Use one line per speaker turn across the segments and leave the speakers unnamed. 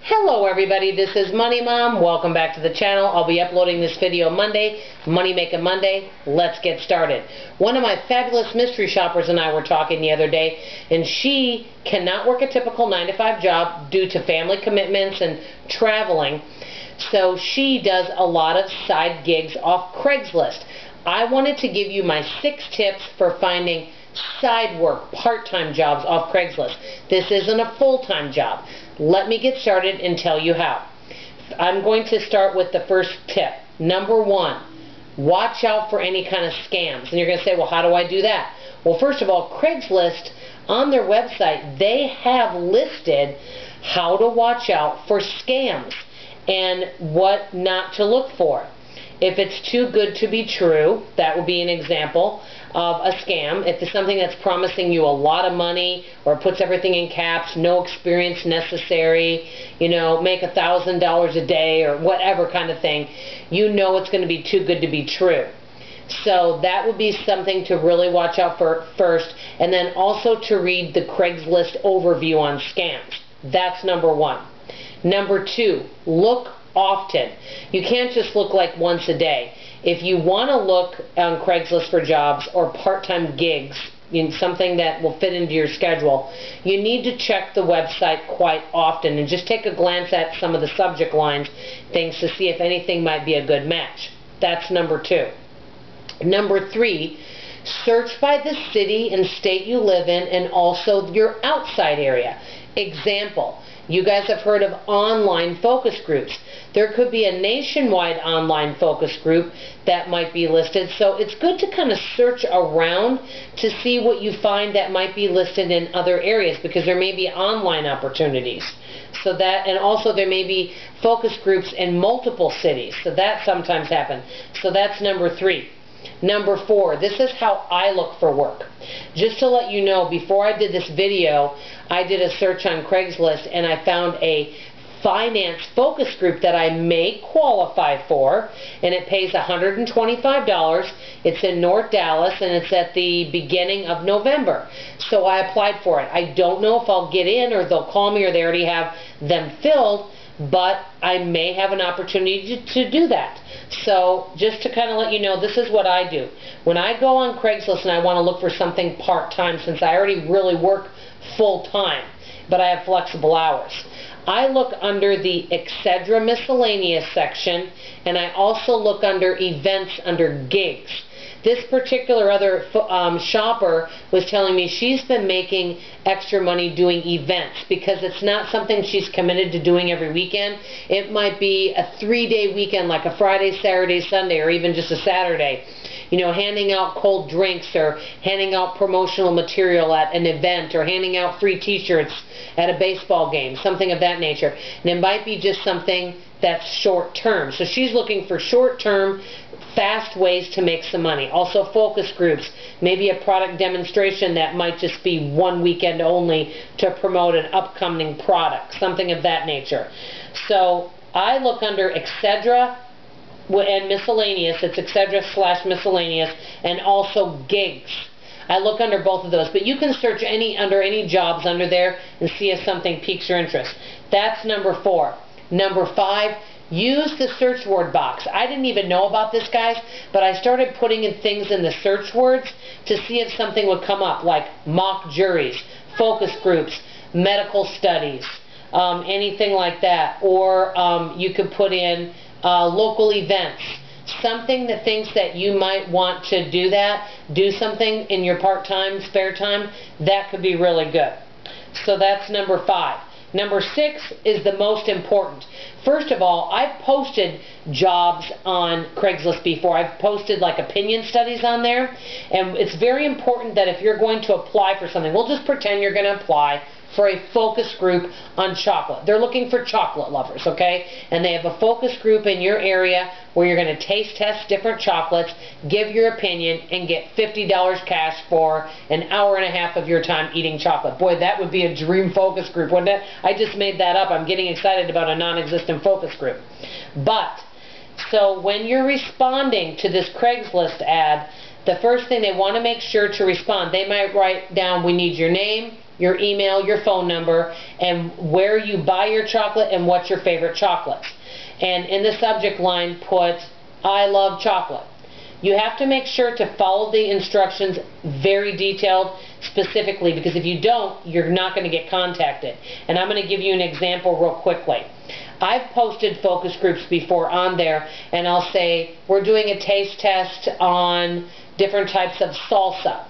Hello everybody, this is Money Mom. Welcome back to the channel. I'll be uploading this video Monday, Money Making Monday. Let's get started. One of my fabulous mystery shoppers and I were talking the other day, and she cannot work a typical 9-to-5 job due to family commitments and traveling. So she does a lot of side gigs off Craigslist. I wanted to give you my 6 tips for finding side work, part-time jobs off Craigslist. This isn't a full-time job. Let me get started and tell you how. I'm going to start with the first tip. Number 1, watch out for any kind of scams. And you're going to say, well, how do I do that? Well, first of all, Craigslist, on their website, they have listed how to watch out for scams and what not to look for. If it's too good to be true, that would be an example of a scam. If it's something that's promising you a lot of money or puts everything in caps, no experience necessary, you know, make $1,000 a day or whatever kind of thing, you know it's going to be too good to be true. So that would be something to really watch out for first, and then also to read the Craigslist overview on scams. That's number 1. Number 2, look often. You can't just look like once a day. If you want to look on Craigslist for jobs or part-time gigs, in something that will fit into your schedule, you need to check the website quite often and just take a glance at some of the subject lines, things to see if anything might be a good match. That's number 2. Number 3, search by the city and state you live in and also your outside area. Example, you guys have heard of online focus groups. There could be a nationwide online focus group that might be listed, so it's good to kind of search around to see what you find that might be listed in other areas, because there may be online opportunities. So that, and also there may be focus groups in multiple cities, so that sometimes happens. So that's number 3. Number 4, this is how I look for work. Just to let you know, before I did this video, I did a search on Craigslist and I found a finance focus group that I may qualify for, and it pays $125. It's in North Dallas and it's at the beginning of November. So I applied for it. I don't know if I'll get in or they'll call me or they already have them filled, but I may have an opportunity to do that. So just to kind of let you know, this is what I do. When I go on Craigslist and I want to look for something part-time, since I already really work full-time, but I have flexible hours, I look under the etc. miscellaneous section, and I also look under events under gigs. This particular other shopper was telling me she's been making extra money doing events because it's not something she's committed to doing every weekend. It might be a 3-day weekend, like a Friday, Saturday, Sunday, or even just a Saturday. You know, handing out cold drinks or handing out promotional material at an event or handing out free t-shirts at a baseball game, something of that nature. And it might be just something that's short-term. So she's looking for short-term, fast ways to make some money. Also focus groups, maybe a product demonstration that might just be one weekend only to promote an upcoming product, something of that nature. So I look under etc. and miscellaneous. It's etc/miscellaneous, and also gigs. I look under both of those, but you can search under any jobs under there and see if something piques your interest. That's number 4. Number 5, use the search word box. I didn't even know about this, guys, but I started putting in things in the search words to see if something would come up, like mock juries, focus groups, medical studies, anything like that. Or you could put in local events, something that thinks that you might want to do something in your part-time, spare time, that could be really good. So that's number 5. Number 6 is the most important. First of all, I've posted jobs on Craigslist before. I've posted like opinion studies on there, and it's very important that if you're going to apply for something, we'll just pretend you're going to apply for a focus group on chocolate. They're looking for chocolate lovers, okay? And they have a focus group in your area where you're going to taste test different chocolates, give your opinion, and get $50 cash for an hour and a half of your time eating chocolate. Boy, that would be a dream focus group, wouldn't it? I just made that up. I'm getting excited about a non-existent focus group. But, so when you're responding to this Craigslist ad, the first thing they want to make sure to respond, they might write down, we need your name, your email, your phone number, and where you buy your chocolate and what's your favorite chocolates. And in the subject line, put, I love chocolate. You have to make sure to follow the instructions very detailed, specifically, because if you don't, you're not going to get contacted. And I'm going to give you an example real quickly. I've posted focus groups before on there, and I'll say, we're doing a taste test on different types of salsa.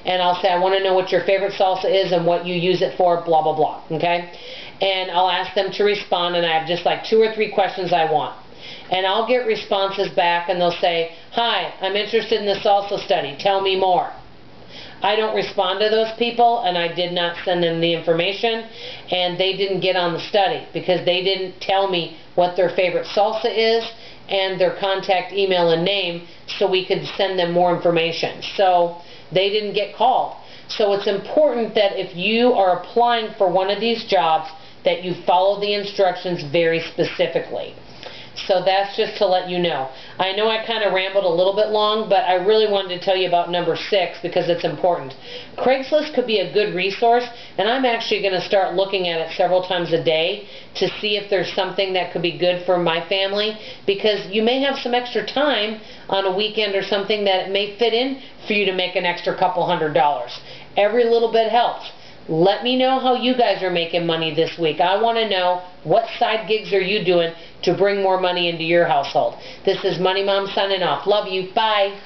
And I'll say, I want to know what your favorite salsa is and what you use it for, blah, blah, blah. Okay? And I'll ask them to respond, and I have just like 2 or 3 questions I want. And I'll get responses back, and they'll say, hi, I'm interested in the salsa study. Tell me more. I don't respond to those people, and I did not send them the information, and they didn't get on the study because they didn't tell me what their favorite salsa is and their contact email and name so we could send them more information. So they didn't get called. So it's important that if you are applying for one of these jobs that you follow the instructions very specifically. So that's just to let you know. I know I kind of rambled a little bit long, but I really wanted to tell you about number 6 because it's important. Craigslist could be a good resource, and I'm actually going to start looking at it several times a day to see if there's something that could be good for my family, because you may have some extra time on a weekend or something that it may fit in for you to make an extra couple $100. Every little bit helps. Let me know how you guys are making money this week. I want to know what side gigs are you doing to bring more money into your household. This is Money Mom signing off. Love you. Bye.